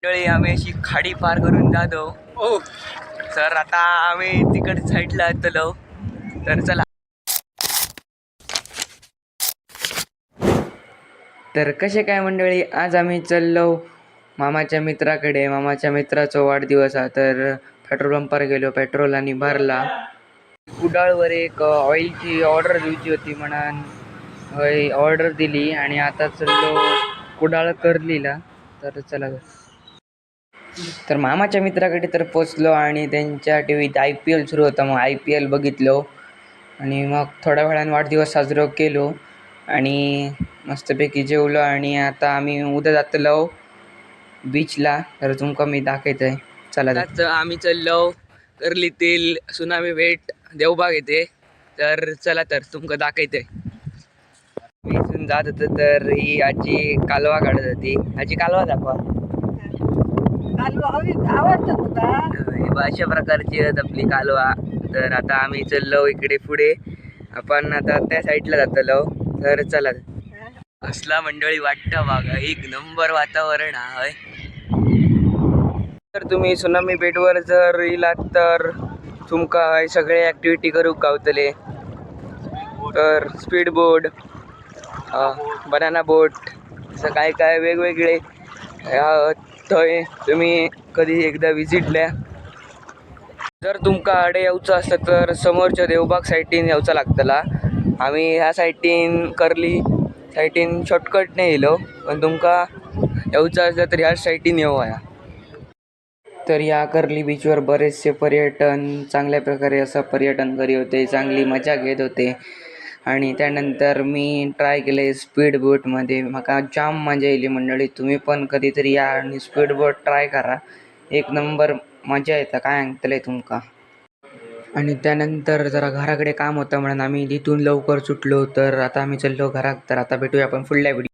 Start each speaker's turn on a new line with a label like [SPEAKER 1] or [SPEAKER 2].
[SPEAKER 1] मंडळी आम्ही अशी खाडी पार करून जातो. ओ सर, आता आम्ही तिकडे साईडला येतलो. तर चला. तर कसे काय मंडळी, आज आम्ही चाललो मामाच्या मित्राकडे. मामाच्या मित्राचा वाढदिवस आहे, तर पेट्रोल पंपावर गेलो, पेट्रोल आणि भरला. कुडाळवर एक ऑइलची ऑर्डर द्यायची होती म्हणून ऑर्डर दिली आणि आता चाललो कुडाळ कर्लीला. तर चला. तर मामाच्या मित्राकडे तर पोचलो आणि त्यांच्या टीव्हीत IPL सुरू होता. मग IPL बघितलो आणि मग थोड्या वेळाने वाढदिवस साजरा केलो आणि मस्तपैकी जेवलो. आणि आता आम्ही उद्या जातलो बीचला, तर तुमका मी दाखवत आहे. चला. आम्ही चाललो कर्लीतील सुनामी बेट देवबाग येते. तर चला, तर तुमका दाखवते. मी इथून जात होतो तर ही आजी कालवा काढत होती. आजी कालवा दाखवा. अशा प्रकारची आहेत आपली कालवा. तर आता आम्ही चाललो इकडे पुढे. आपण आता त्या साईडला जातलो. तर चला. असला मंडळी वाटतं बघा, एक नंबर वातावरण आहे. तर तुम्ही सुनामी बेटवर जर इलात तर तुमका सगळे ऍक्टिव्हिटी करू गावतले. तर स्पीड बोट, बनाना बोट, असं काय काय वेगवेगळे थंय तुम्ही कधी एकदा विजिट द्या. जर तुमका आडे यायचं असतं तर समोरच्या देवबाग साईडीन यायचं लागतला. आम्ही ह्या साईडीन कर्ली साईडीन शॉर्टकटने येलो, पण तुमका यायचं असलं तर ह्या साईडीन येऊ या. तर या कर्ली बीचवर बरेचसे पर्यटन चांगल्या प्रकारे असं पर्यटन करीत होते, चांगली मजा घेत होते. आणि त्यानंतर मी ट्राय केले स्पीड बोटमध्ये. मला जाम मजा येईल मंडळी. तुम्ही पण कधीतरी या आणि स्पीड बोट ट्राय करा. एक नंबर मजा येतं, काय सांगतलंय तुमका. आणि त्यानंतर जरा घराकडे काम होतं म्हणून आम्ही तिथून लवकर सुटलो. तर आता आम्ही चाललो घरात. तर आता भेटूया आपण पुढल्या व्हिडिओ.